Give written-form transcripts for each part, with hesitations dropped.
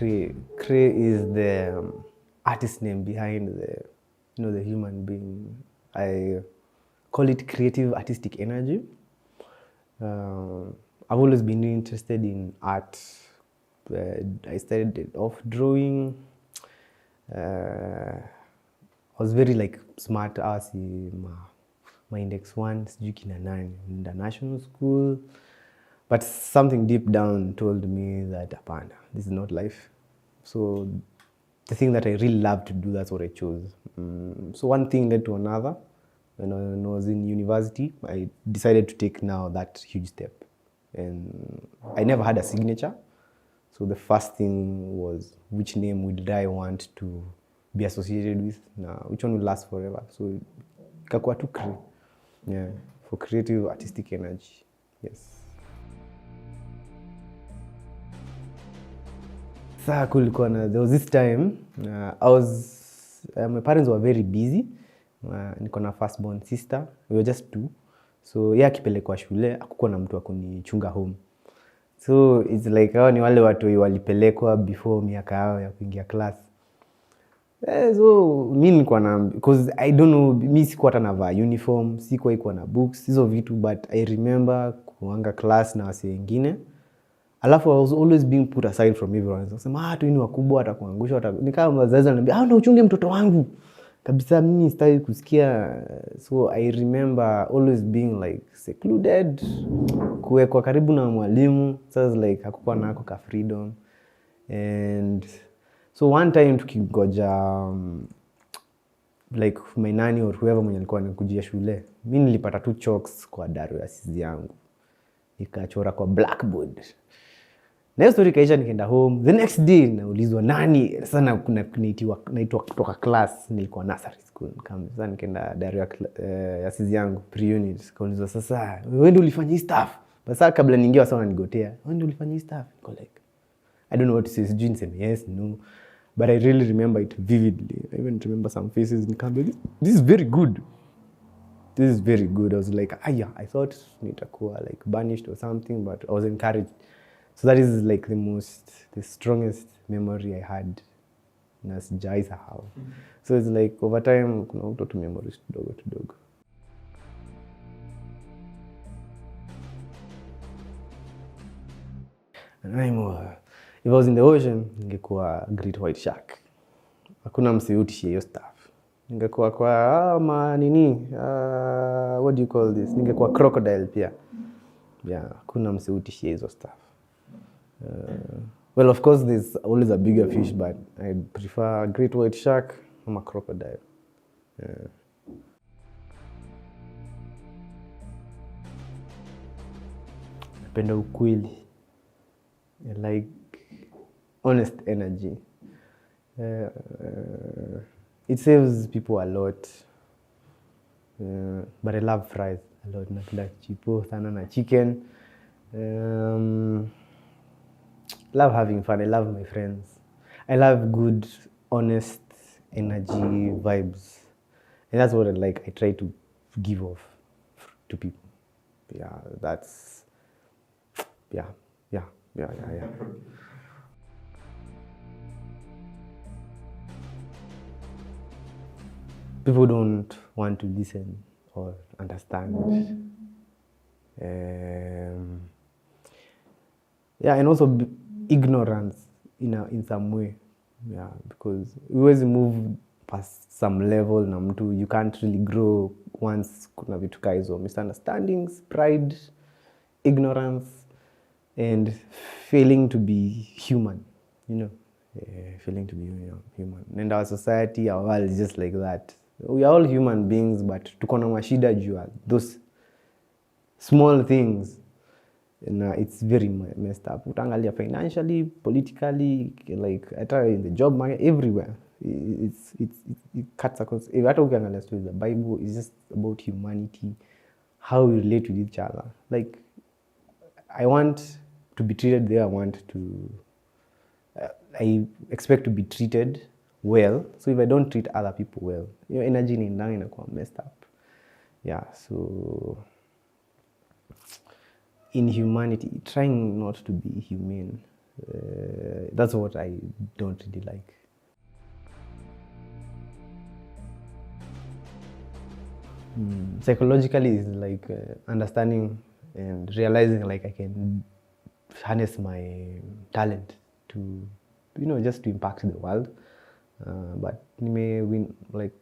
Crae. Crae is the artist name behind the human being. I call it creative artistic energy. I've always been interested in art. I started off drawing. I was very smart as my index 1, sijui kina nani, in the national school. But something deep down told me that, apana, this is not life. So the thing that I really love to do, that's what I chose. So one thing led to another. When I was in university, I decided to take now that huge step. And I never had a signature. So the first thing was, which name would I want to be associated with? Now, which one will last forever? So ikakuwa tu Crae. Yeah, for creative artistic energy. Yes. There was this time, my parents were very busy. Niko na firstborn sister. We were just 2. So yeye akipelekwa shule, hakukuwa na mtu wa kunichunga home. So it's like hao ni wale watu walipelekwa before miaka yao ya kuingia class. So mimi nilikuwa because I don't know, mimi sikuwa hata navaa uniform, sikuwa iko na books, hizo vitu, but I remember kuanga class na wase wengine. Alafu I was always being put aside from everyone. Nasema tu ni wakubwa atakuangusha, nikawa wazazi wananiambia na uchunge mtoto wangu. Kabisa mimi sitaki kusikia. So I remember always being secluded, kuwekwa karibu na mwalimu. So it's like hakukuwa nako ka freedom. And so one time tukingoja my nanny or whoever mwenye alikuwa anakujia shule, mimi nilipata tu chalks kwa daro ya sisi yangu, nikachora kwa blackboard. Next story kaisha, nikaenda home. The next day naulizwa nani sana, kuna naitwa kutoka class, nilikuwa nursery school. Sasa nikaenda daro ya sisi yangu pre-unit, kaulizwa sasa wewe ndio ulifanya hii stuff. Basa kabla niingie wasa wananigotea, wewe ndio ulifanya hii stuff. Niko I don't know what to say. Sijui niseme yes, no. But I really remember it vividly. I even remember some faces in Campbell. This is very good. This is very good. I was like, I thought nitakuwa banished or something, but I was encouraged. So that is the strongest memory I had. Na sijai sahau. So it's over time, kuna utoto memories tudogo. And if I was in the ocean, ningekuwa great white shark. Hakuna mseuti hiyo stuff. Ningekuwa kwa what do you call this? Ningekuwa crocodile pia. Yeah, hakuna mseuti hizo stuff. Well, of course there's always a bigger fish, but I prefer a great white shark or a crocodile. Napenda ukweli. I honest energy. It saves people a lot. But I love fries a lot. Napenda chipo sana na chicken. Love having fun. I love my friends. I love good, honest energy vibes. And that's what I try to give off to people. Yeah, that's... Yeah. People don't want to listen or understand. And also ignorance in some way. Yeah, because we always move past some level na mtu, you can't really grow once kuna vitu ka hizo misunderstandings, pride, ignorance, and failing to be human, failing to be human. And our society, our world is just like that. We are all human beings, but tuko na mashida juu those small things. And it's very messed up. Utangalia financially, politically, in the job market, everywhere. It cuts across. Hata ukiangalia stories the Bible is just about humanity, how we relate with each other. I want to be treated there. I expect to be treated well. So if I don't treat other people well, your energy in ndani inakuwa messed up. Yeah, so in humanity, trying not to be humane. That's what I don't really like. Psychologically is like understanding and realizing like I can harness my talent to, just to impact the world. But you may win like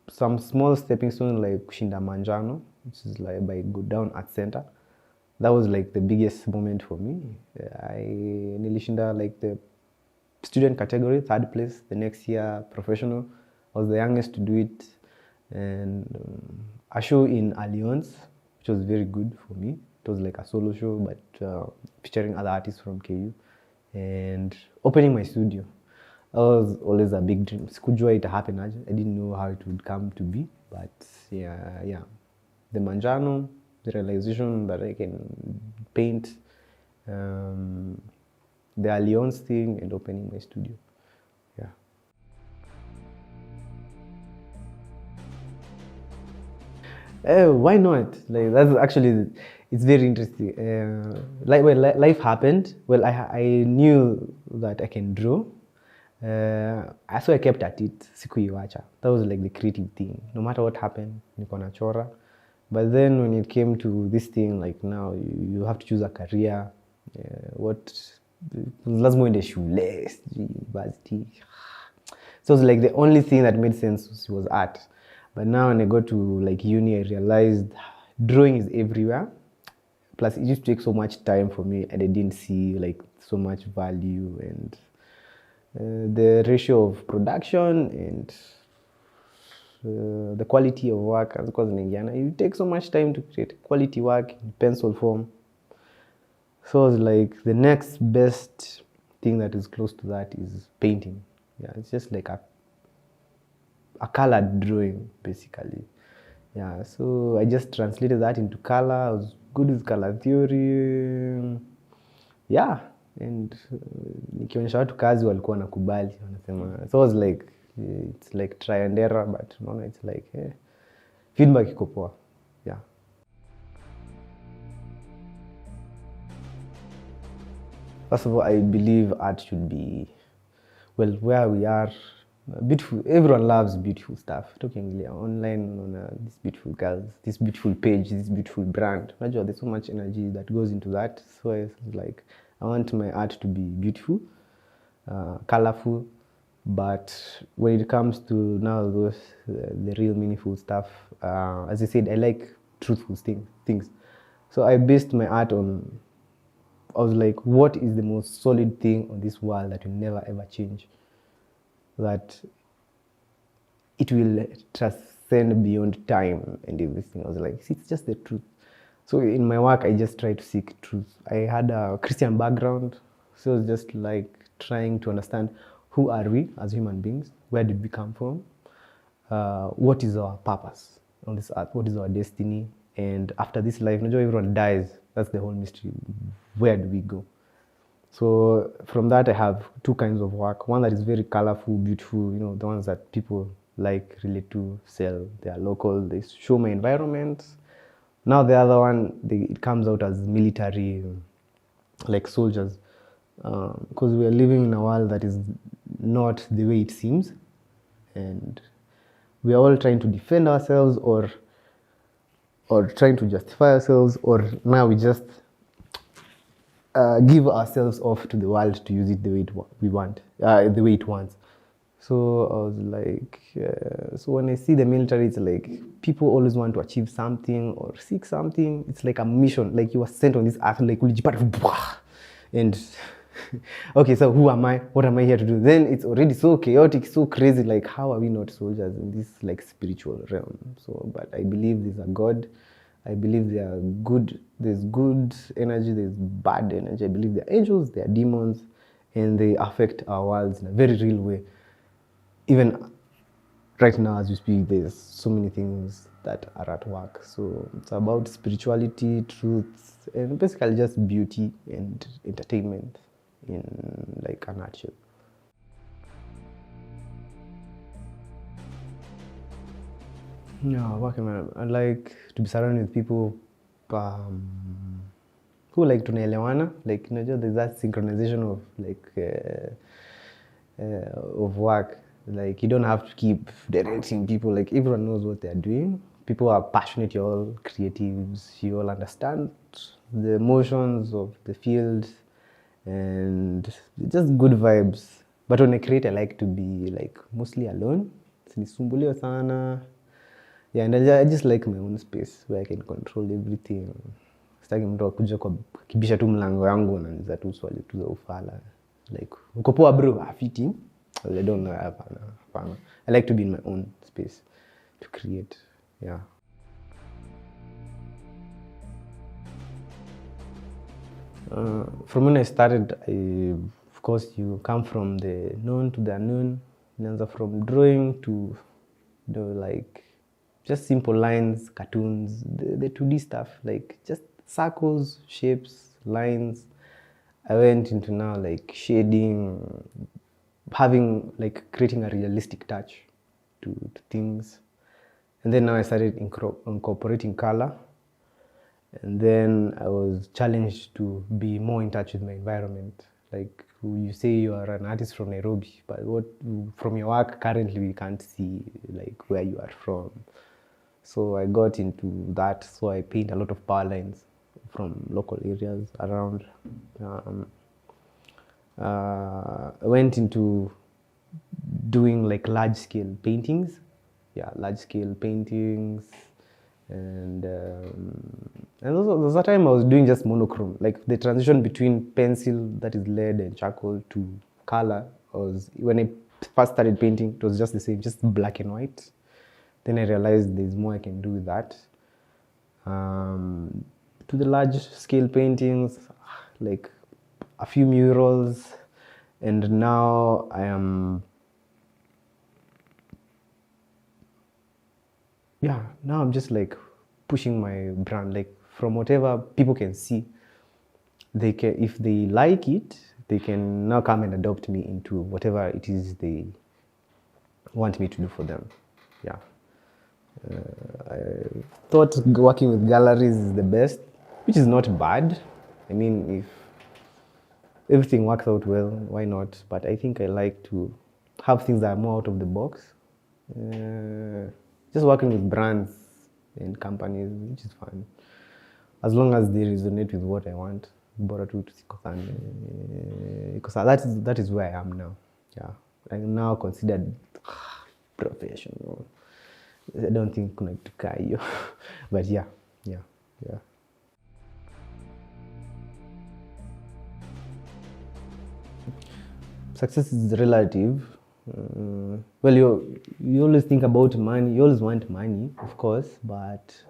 some small stepping stones like kushinda manjano, which is like by go down at center. That was like the biggest moment for me. I nilishinda like the student category, third place. The next year, professional. I was the youngest to do it. And a show in Alliance, which was very good for me. It was like a solo show, but featuring other artists from KU. And opening my studio. That was always a big dream. Sikujua it happen. I didn't know how it would come to be. But yeah. The Manjano, the realization that I can paint, the Alliance thing, and opening my studio. Yeah. Why not? Like that's actually, it's very interesting. Life happened. Well, I knew that I can draw. So I kept at it. Sikuiwacha. That was like the creative thing. No matter what happened, niko nachora. But then when it came to this thing, like now you have to choose a career. Lazima uende shule, university. So it was like the only thing that made sense was art. But now when I go to like uni, I realized drawing is everywhere. Plus it used to take so much time for me and I didn't see like so much value, and the ratio of production and the quality of work, as because in Indiana, you take so much time to create quality work in pencil form. So it's like the next best thing that is close to that is painting. Yeah, it's just like a colored drawing, basically. Yeah, so I just translated that into color. I was good with color theory. Yeah, and nikionyesha watu kazi walikuwa nakubali, wanasema. So I was like, it's like try and error, but it's like feedback iko poa. Yeah. First of all, I believe art should be, well, where we are, beautiful. Everyone loves beautiful stuff. Talking online on these beautiful girls, this beautiful page, this beautiful brand. There's so much energy that goes into that. So it's like, I want my art to be beautiful, colorful. But when it comes to now those the real meaningful stuff, as I said, I like truthful things. So I based my art on, I was like, what is the most solid thing on this world that will never ever change? That it will transcend beyond time and everything. I was like, it's just the truth. So in my work, I just try to seek truth. I had a Christian background, so it's just like trying to understand who are we as human beings, where did we come from, what is our purpose on this earth, what is our destiny, and after this life, everyone dies. That's the whole mystery. Where do we go? So from that, I have two kinds of work. One that is very colorful, beautiful, the ones that people like, relate to, sell. They are local, they show my environment. Now the other one, it comes out as military, like soldiers. Because we are living in a world that is not the way it seems. And we are all trying to defend ourselves or trying to justify ourselves, or now we just give ourselves off to the world to use it the way we want, the way it wants. So I was like, so when I see the military, it's like people always want to achieve something or seek something. It's like a mission, like you were sent on this earth, like and okay, so who am I? What am I here to do? Then it's already so chaotic, so crazy. Like, how are we not soldiers in this like spiritual realm? So, but I believe there's a God. I believe there's good energy, there's bad energy. I believe there are angels, there are demons, and they affect our worlds in a very real way. Even right now, as we speak, there's so many things that are at work. So it's about spirituality, truth, and basically just beauty and entertainment in like a nutshell. No, I like to be surrounded with people who like tunaelewana, like there's that synchronization of of work. Like you don't have to keep directing people. Like everyone knows what they're doing. People are passionate. You're all creatives. You all understand the emotions of the field, and just good vibes. But when I create, I like to be like mostly alone. Sinisumbuliwe sana. Yeah, and I just like my own space where I can control everything. Sitaki mtu akuja kwa kibisha tu mlango yangu na niza tu swali tu za ufala. Like, uko poa bro, fiti. I don't know, hapana. I like to be in my own space to create. Yeah. From when I started, of course, you come from the known to the unknown. From drawing to like just simple lines, cartoons, the 2D stuff, like just circles, shapes, lines. I went into now like shading, having like creating a realistic touch to things. And then now I started incorporating color. And then I was challenged to be more in touch with my environment. Like you say you are an artist from Nairobi, but from your work currently we can't see like where you are from. So I got into that. So I paint a lot of power lines from local areas around. I went into doing like large scale paintings. Yeah, large scale paintings. And also, there's a time I was doing just monochrome. Like the transition between pencil, that is lead, and charcoal to color was, when I first started painting, it was just the same, just black and white. Then I realized there's more I can do with that. To the large scale paintings, like a few murals, and now I am, now I'm just like pushing my brand, like from whatever people can see, they can, if they like it, they can now come and adopt me into whatever it is they want me to do for them. Yeah. I thought working with galleries is the best, which is not bad. I mean, if everything works out well, why not? But I think I like to have things that are more out of the box. Just working with brands and companies, which is fun. As long as they resonate with what I want. That is where I am now. Yeah. I'm now considered professional. I don't think kuna kitu kaa hiyo. But yeah. Success is relative. Well, you always think about money. You always want money, of course, but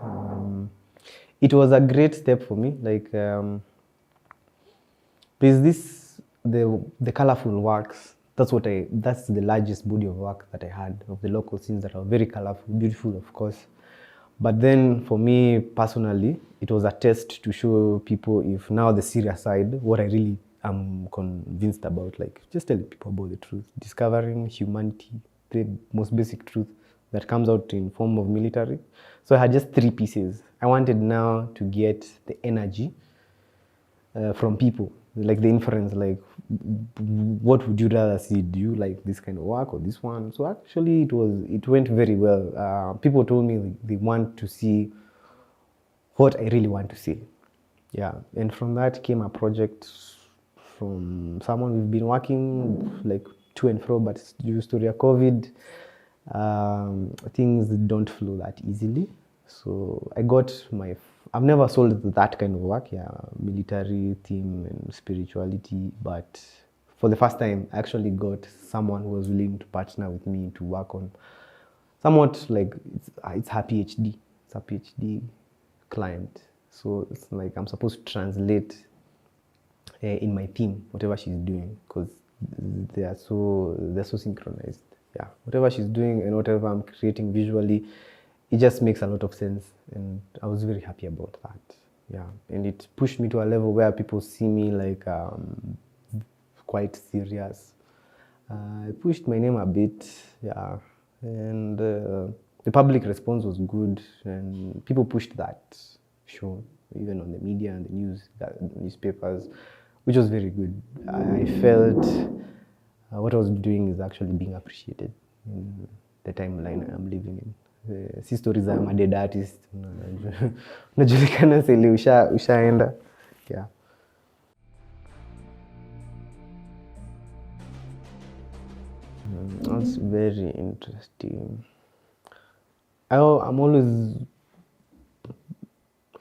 it was a great step for me. Like there's the colorful works. That's the largest body of work that I had of the local scenes that are very colorful, beautiful, of course. But then for me personally, it was a test to show people, if now the serious side, what I really am convinced about, like just telling people about the truth, discovering humanity, the most basic truth that comes out in form of military. So I had just 3 pieces. I wanted now to get the energy from people, like the inference, like what would you rather see? Do you like this kind of work or this one? So actually it went very well. People told me they want to see what I really want to see. Yeah, and from that came a project from someone we've been working like to and fro, but due to COVID, things don't flow that easily. So I got I've never sold that kind of work, military theme and spirituality, but for the first time, I actually got someone who was willing to partner with me to work on somewhat like, it's her PhD. It's a PhD client. So it's like I'm supposed to translate in my theme, whatever she's doing, because they're so synchronized. Yeah, whatever she's doing and whatever I'm creating visually, it just makes a lot of sense, and I was very happy about that. Yeah, and it pushed me to a level where people see me like quite serious. I pushed my name a bit, yeah, and the public response was good, and people pushed that show. even on the media and the news, newspapers, which was very good. I felt what I was doing is actually being appreciated in the timeline I'm living in. Si stories za dead artist unajulikana seli ushaenda. Yeah. That's very interesting. I'm always,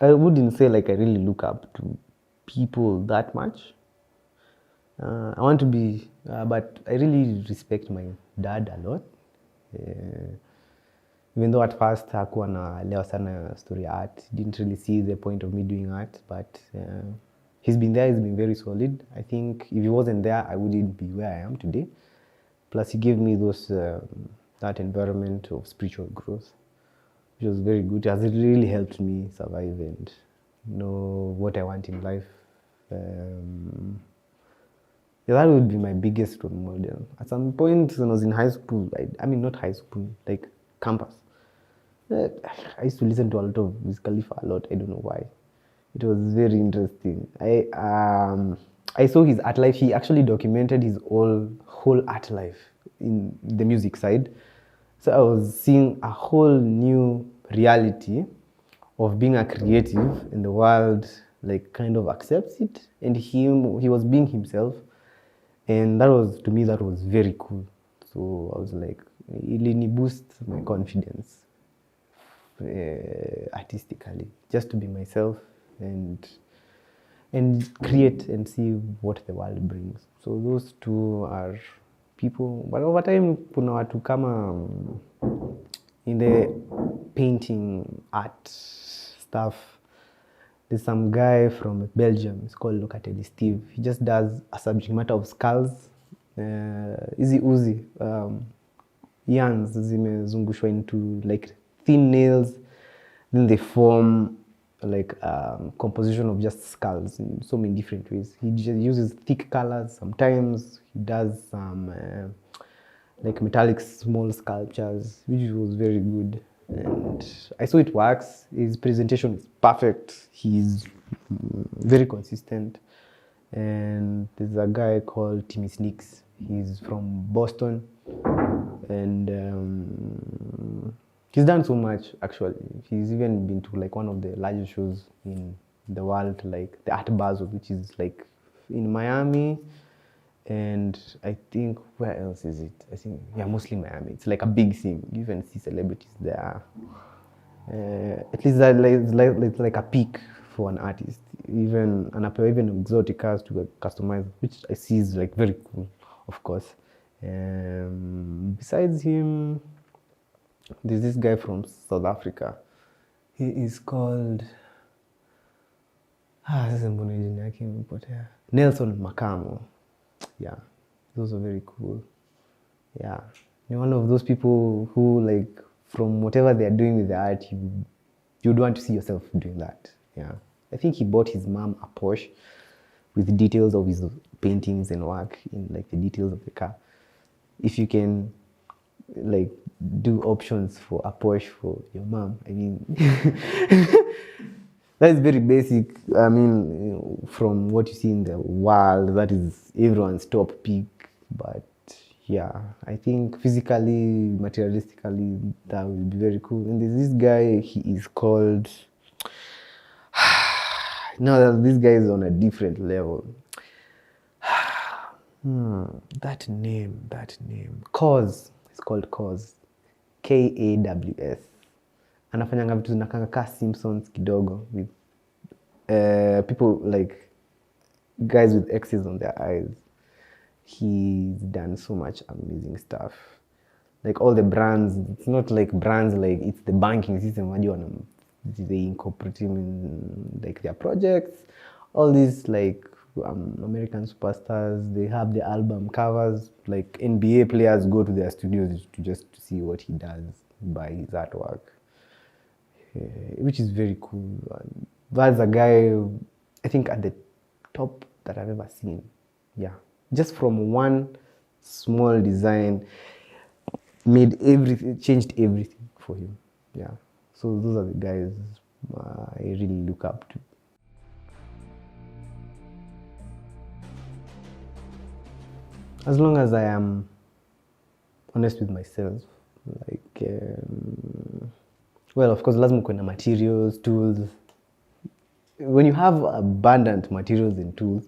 I wouldn't say like I really look up to people that much. I want to be, but I really respect my dad a lot. Even though at first hakuwa naelewa sana story art, didn't really see the point of me doing art, but he's been very solid. I think if he wasn't there, I wouldn't be where I am today. Plus, he gave me that environment of spiritual growth, which was very good. It has really helped me survive and know what I want in life. Yeah, that would be my biggest role model. At some point when I was in high school, I mean not high school, like campus, I used to listen to a lot of Wiz Khalifa a lot. I don't know why. It was very interesting. I saw his art life. He actually documented his whole art life in the music side. So I was seeing a whole new reality of being a creative, and the world like kind of accepts it, and he was being himself, and to me that was very cool. So I was like, it really boosts my confidence artistically, just to be myself and create and see what the world brings. So those two are people. But over time, kuna watu kama in the painting art stuff. There's some guy from Belgium. It's called Locatelli Steve. He just does a subject matter of skulls. Uzi yarns zimezungushwa into like thin nails. Then they form like composition of just skulls in so many different ways. He just uses thick colors. Sometimes he does some like metallic small sculptures, which was very good. And I saw it works. His presentation is perfect. He's very consistent. And there's a guy called Timmy Sneaks. He's from Boston, and he's done so much, actually. He's even been to like one of the largest shows in the world, like the Art Basel, which is like in Miami. And I think, where else is it? I think, yeah, mostly Miami. It's like a big thing. You even see celebrities there. At least it's like a peak for an artist. Even exotic cars to customize, which I see is like very cool, of course. Besides him, there's this guy from South Africa. He is called Nelson Makamo. Yeah, those are very cool. Yeah, you're one of those people who, like, from whatever they're doing with the art, you'd want to see yourself doing that. Yeah, I think he bought his mom a Porsche with details of his paintings and work in like the details of the car. If you can like do options for a Porsche for your mom, I mean, that is very basic. I mean, from what you see in the world, that is everyone's top pick. But yeah, I think physically, materialistically, that would be very cool. And there's this guy, he is called... No, this guy is on a different level. That name. Cause. It's called Cause. Kaws. Anafanyanga vitu zinakanga ka Simpsons kidogo with people like guys with X's on their eyes. He's done so much amazing stuff. Like all the brands, it's not like brands like it's the banking system. They incorporate him in like their projects. All these like American superstars, they have the album covers. Like NBA players go to their studios to see what he does, buy his artwork. Which is very cool. That's a guy, I think, at the top that I've ever seen. Yeah, just from one small design, changed everything for him. Yeah, so those are the guys I really look up to. as long as I am honest with myself, like well, of course lazima kuwe na materials, tools. When you have abundant materials and tools,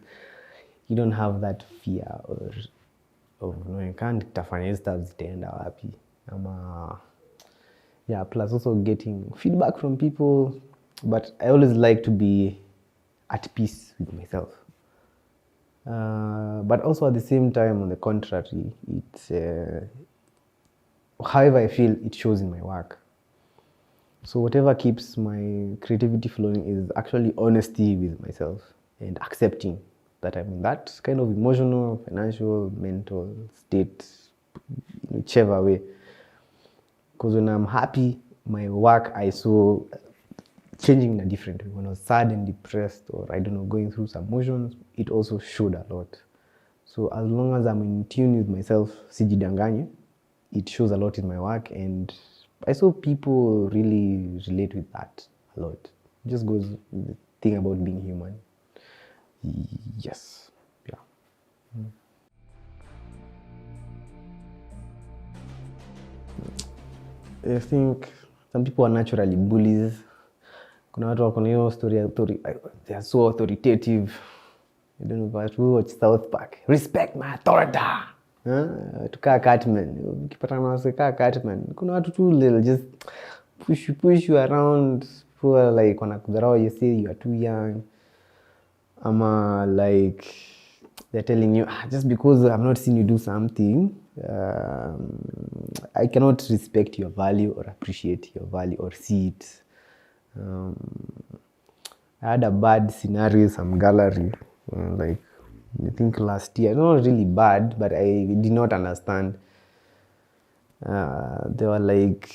you don't have that fear of knowing can't tafanya hizi stuff zitaenda wapi. Yeah, plus also getting feedback from people, but I always like to be at peace with myself. But also at the same time, on the contrary, it's however I feel, it shows in my work. So whatever keeps my creativity flowing is actually honesty with myself and accepting that I'm in that kind of emotional, financial, mental state, whichever way. Because when I'm happy, my work I saw changing in a different way. When I was sad and depressed, or I don't know, going through some emotions, it also showed a lot. So as long as I'm in tune with myself, sijidanganye, it shows a lot in my work, and I saw people really relate with that a lot. It just goes with the thing about being human. Yes. Yeah. I think some people are naturally bullies. Kuna watu wako na hiyo story, they are so authoritative. I don't know, but we watch South Park. Respect my authority. Tukaa Cartman. Ukipata na wase kaa Cartman. Kuna watu tu they'll just push you around. People like wanakudharau, you say you are too young. Ama like they're telling you, just because I've not seen you do something, I cannot respect your value or appreciate your value or see it. I had a bad scenario, some gallery, like I think last year. Not really bad, but I did not understand. They were like,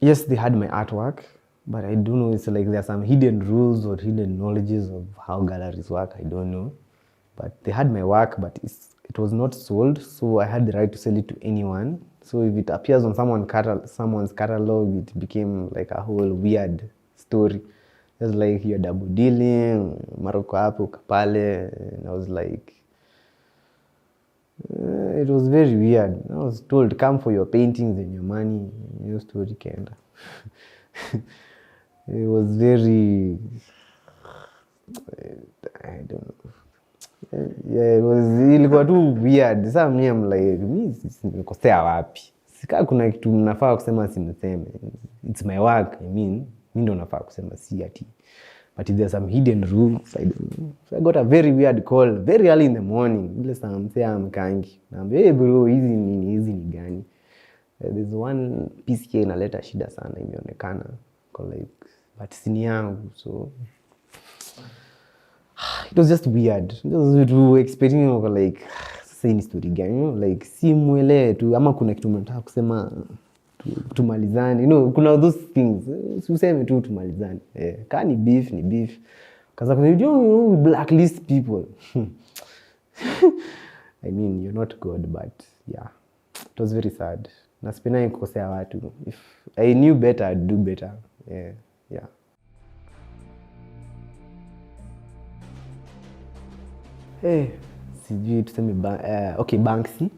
yes, they had my artwork, but I don't know, it's like there are some hidden rules or hidden knowledges of how galleries work. I don't know. But they had my work, but it was not sold, so I had the right to sell it to anyone. So if it appears on someone's catalog, it became like a whole weird story. It was like you're double dealing, Maroko hapo kapale, and I was like, it was very weird. I was told, come for your paintings and your money, your story kenda. It was very, I don't know. Yeah, ilikuwa tu weird. Sasa mimi I'm like, mimi nimekosea wapi? Sika kuna kitu mnafaa kusema simseme. It's my work. I mean, mimi ndo nafaa kusema si ati. But if there's some hidden rules, I don't know. So I got a very weird call very early in the morning. Ile saa msee amkangi. Naambia, hey bro, hizi ni gani? There's one piece here inaleta shida sana imeonekana. Like, but sini yangu, so it was just weird. It was to expecting like sasa ni story gani, you know, like si muelewe tu ama kuna kitu mnataka kusema tumalizane, you know, kuna those things. Useme tu tumalizane. Kama ni beef ni beef. Kaza kuna you know, blacklist people. I mean, you're not God, but yeah. It was very sad. Nasipenda kukosea watu. If I knew better, I'd do better. Yeah. Sijui tuseme okay, Banksy.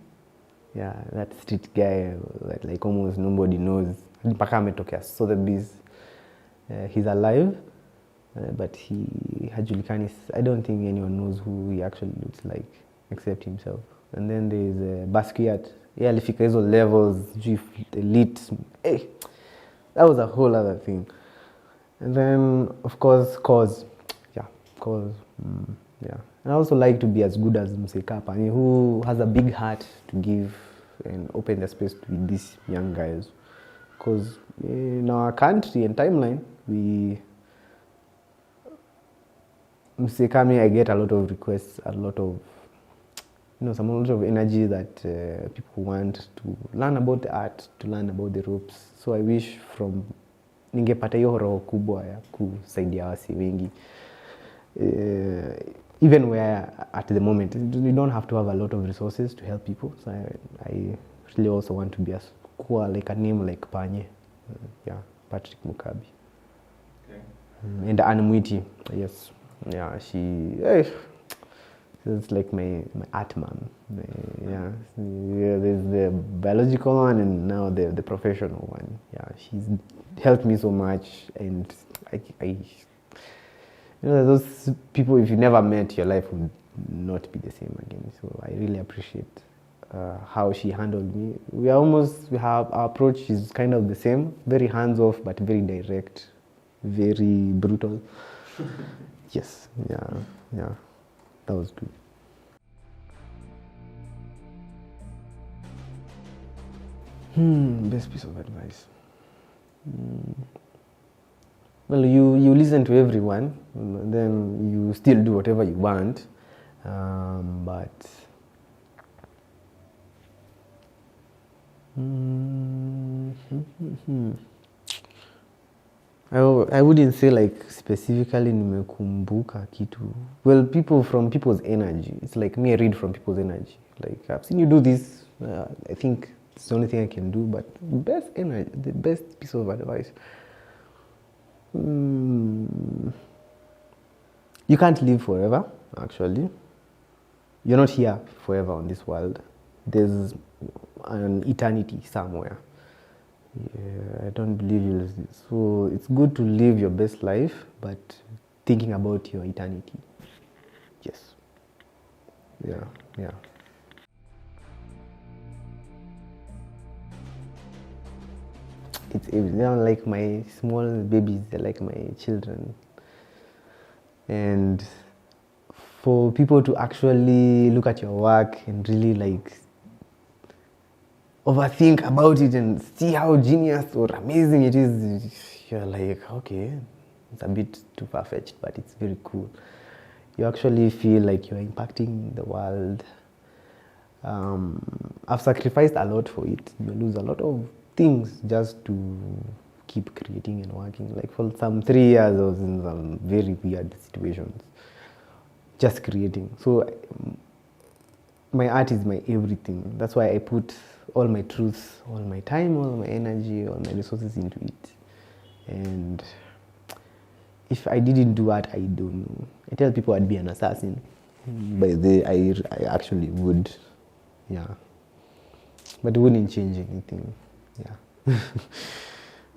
Yeah, that street guy that like almost nobody knows. Mpaka ametokea Sotheby's. He's alive, but he hajulikani. I don't think anyone knows who he actually looks like except himself. And then there's Basquiat. Yeah, alifika hizo levels, elite. That was a whole other thing. And then of course Cause. Yeah, Cause. Yeah. And I also like to be as good as Msekapa, who has a big heart to give and open the space to these young guys. Because in our country and timeline, Msekami, I get a lot of requests, a lot of energy that people want to learn about the art, to learn about the ropes. So I wish ningepata hiyo roho kubwa ya kusaidia wasi wengi. Even where at the moment you don't have to have a lot of resources to help people, so I really also want to be like a name like Panye, Patrick Mukabi. Okay. And Anne Mwiti, yes, yeah, It's like my art mom. Yeah. Yeah, there's the biological one and now the professional one. Yeah, she's helped me so much, and I those people, if you never met, your life would not be the same again. So I really appreciate how she handled me. Our approach is kind of the same, very hands off, but very direct, very brutal. Yes, yeah, that was good. Best piece of advice. Well, you listen to everyone, then you still do whatever you want, but I wouldn't say like specifically nimekumbuka kitu. Well, from people's energy. It's like me, I read from people's energy. Like, I've seen you do this. I think it's the only thing I can do. But the best piece of advice. You can't live forever, actually. You're not here forever on this world. There's an eternity somewhere. Yeah, I don't believe you'll. So it's good to live your best life, but thinking about your eternity. Yes. Yeah. They're like my small babies. They're like my children. And for people to actually look at your work and really like overthink about it and see how genius or amazing it is, you're like, okay, it's a bit too far-fetched, but it's very cool. You actually feel like you're impacting the world. I've sacrificed a lot for it. You lose a lot of things just to keep creating and working. Like for some 3 years, I was in some very weird situations, just creating. So my art is my everything. That's why I put all my truth, all my time, all my energy, all my resources into it. And if I didn't do art, I don't know. I tell people I'd be an assassin. But I actually would. Yeah. But it wouldn't change anything. Yeah.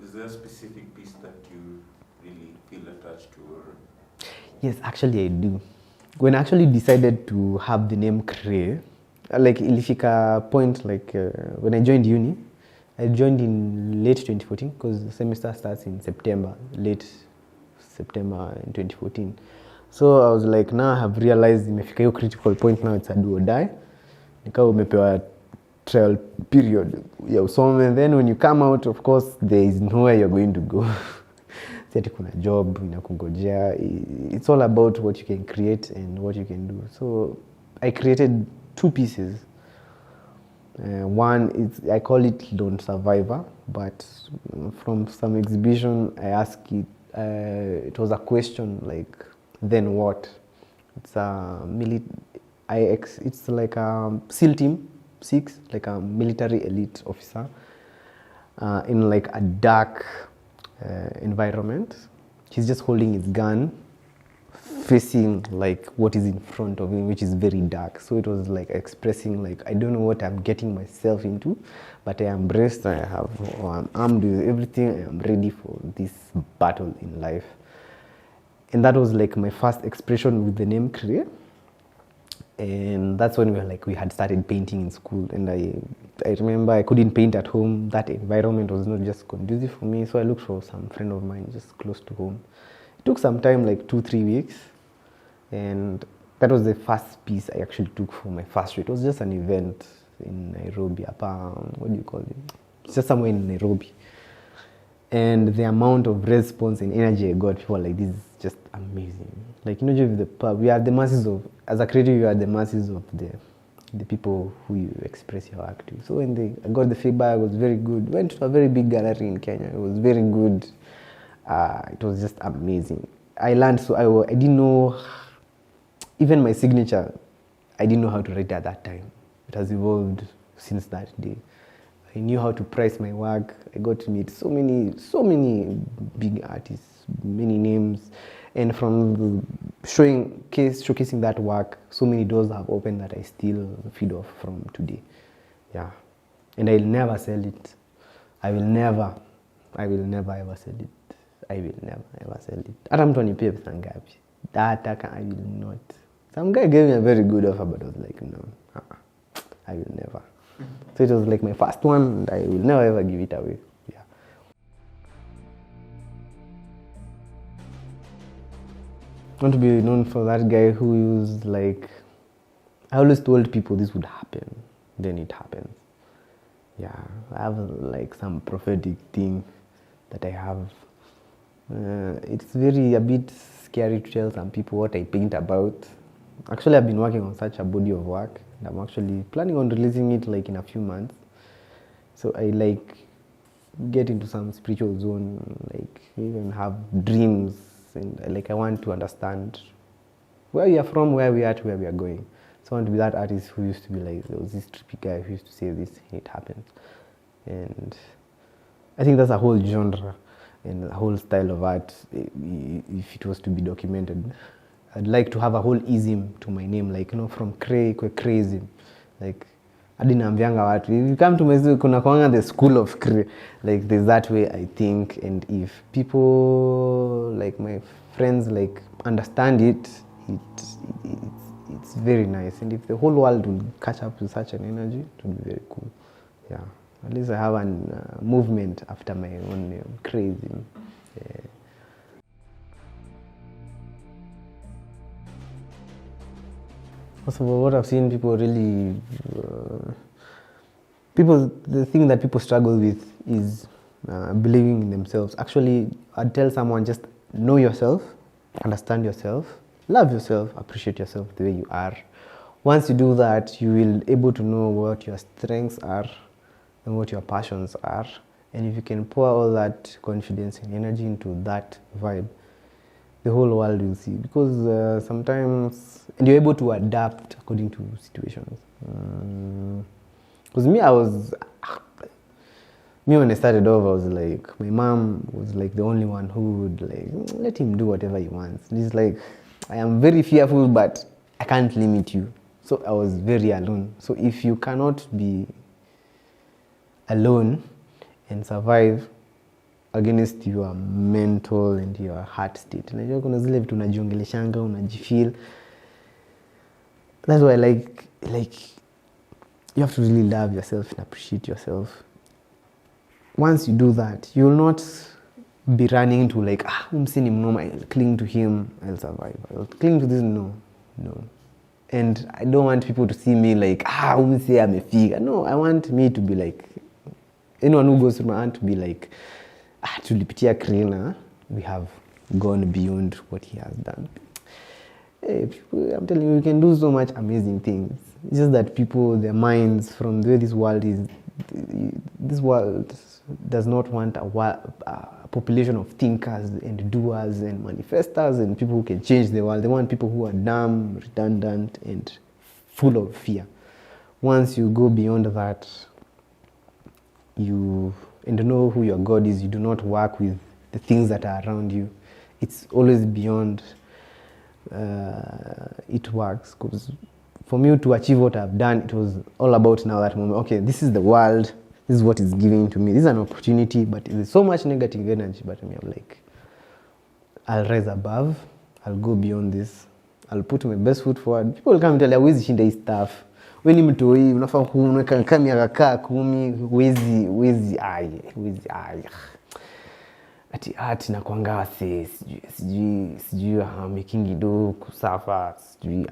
Is there a specific piece that you really feel attached to? Or? Yes, actually I do. When I actually decided to have the name Crae, like ilifika point, like when I joined uni, I joined in late 2014 because the semester starts in late September in 2014. So I was like, now I have realized imefika hiyo critical point, now it's a do or die. Nikawa umepewa trial period ya usome, and then when you come out, of course there is nowhere you're going to go. Siati kuna job inakungojea. It's all about what you can create and what you can do. So I created 2 pieces. One, I call it Lone Survivor, but from some exhibition I asked it, it was a question like, then what? It's it's like a SEAL Team 6, like a military elite officer in like a dark environment. He's just holding his gun, facing like what is in front of him, which is very dark. So it was like expressing like, I don't know what I'm getting myself into, but I am braced, I'm armed with everything, I am ready for this battle in life. And that was like my first expression with the name Crae. And that's when we had started painting in school. And I remember I couldn't paint at home. That environment was not just conducive for me. So I looked for some friend of mine just close to home. It took some time, like 2-3 weeks. And that was the first piece I actually took for my first show. It was just an event in Nairobi. What do you call it? It's just somewhere in Nairobi. And the amount of response and energy I got, people were like, this is just amazing. Like, we are the masses of, as a creative, you are the masses of the people who you express your art to. So when I got the feedback, it was very good. Went to a very big gallery in Kenya. It was very good. It was just amazing. I learned, so I didn't know, even my signature, I didn't know how to write at that time. It has evolved since that day. I knew how to price my work. I got to meet so many big artists, many names. And from showcasing that work, so many doors have opened that I still feed off from today. Yeah. And I'll never sell it. I will never ever sell it. I will never ever sell it. Hata mtu anipie pesa ngapi. I will not. Some guy gave me a very good offer, but I was like, no, I will never. So it was like my first one, and I will never ever give it away. Yeah. I want to be known for that guy who used like, I always told people this would happen, then it happens. Yeah, I have like some prophetic thing that I have. It's a bit scary to tell some people what I paint about. Actually, I've been working on such a body of work, and I'm actually planning on releasing it like in a few months. So I like get into some spiritual zone, like even have dreams, and like I want to understand where we are from, where we are to where we are going. So I want to be that artist who used to be like, there was this trippy guy who used to say this, and it happened. And I think that's a whole genre and a whole style of art. If it was to be documented, I'd like to have a whole ism to my name, like, you know, from Crae, crazy. Like, hadi naambianga watu, if you come to my school, kuna kwanga the school of Crae. Like, there's that way I think, and if people, like my friends, like, understand it, it's very nice. And if the whole world will catch up with such an energy, it would be very cool. Yeah. At least I have a movement after my own name, Crazy. Yeah. Also, what I've seen people really, the thing that people struggle with is believing in themselves. Actually, I'd tell someone, just know yourself, understand yourself, love yourself, appreciate yourself the way you are. Once you do that, you will be able to know what your strengths are and what your passions are. And if you can pour all that confidence and energy into that vibe, the whole world will see. Because sometimes, and you're able to adapt according to situations. Because me, when I started off, I was like, my mom was like the only one who would like, let him do whatever he wants. And it's like, I am very fearful, but I can't limit you. So I was very alone. So if you cannot be alone and survive against your mental and your heart state, unajua kuna zile vitu unajiongeleshanga, unajifeel. That's why like you have to really love yourself and appreciate yourself. Once you do that, you will not be running into like, umsini mnoma, I'll cling to him, I'll survive. I'll cling to this, no. And I don't want people to see me like, umsi amefika. No, I want me to be like, anyone who goes through my aunt to be like, tulipitia Crae, we have gone beyond what he has done. Hey, people, I'm telling you, you can do so much amazing things. It's just that people, their minds, from the way this world is, this world does not want a population of thinkers and doers and manifestors and people who can change the world. They want people who are dumb, redundant, and full of fear. Once you go beyond that, and know who your God is, you do not work with the things that are around you. It's always beyond it works. Because for me to achieve what I've done, it was all about now that moment. Okay, this is the world. This is what is giving to me. This is an opportunity, but there's so much negative energy. But I'm like, I'll rise above. I'll go beyond this. I'll put my best foot forward. People will come and tell you, wezi shinda hii stuff. Weni mtoi, unafaa kuuneka kami akakaa 10, wezi ati na kwanga sijui making do kusafa sijui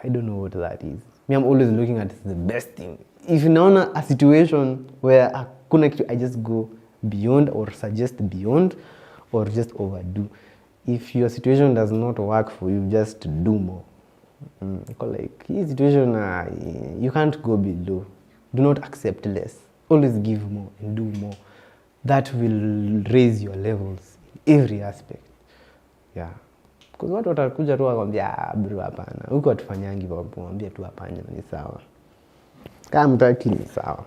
I don't know what that is. Me, I'm always looking at the best thing. If you know a situation where I connect, I just go beyond or suggest beyond or just overdo. If your situation does not work for you, just do more. Like his situation, you can't go below. Do not accept less. Always give more and do more. That will raise your levels in every aspect. Yeah. Because watu watakuja tu wakwambia bro hapana. Huko watufanyangi waambie tu hapana ni sawa. Kama mtaki ni sawa.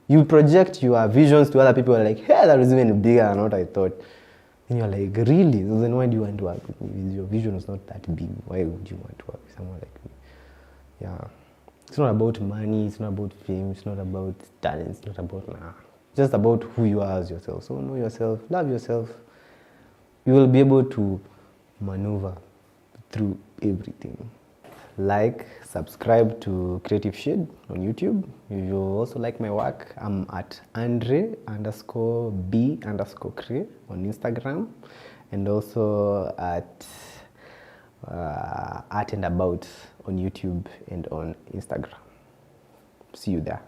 You project your visions to other people like, hey, that was even bigger than what I thought. And you're like, really? So then why do you want to work with me? Your vision is not that big. Why would you want to work with someone like me? Yeah. It's not about money, it's not about fame, it's not about talent, it's not about It's just about who you are as yourself. So know yourself, love yourself. You will be able to maneuver through everything. Like, subscribe to Creative Shade on YouTube. If you also like my work, I'm at Andre_B_Crae on Instagram, and also at Art and About on YouTube and on Instagram. See you there.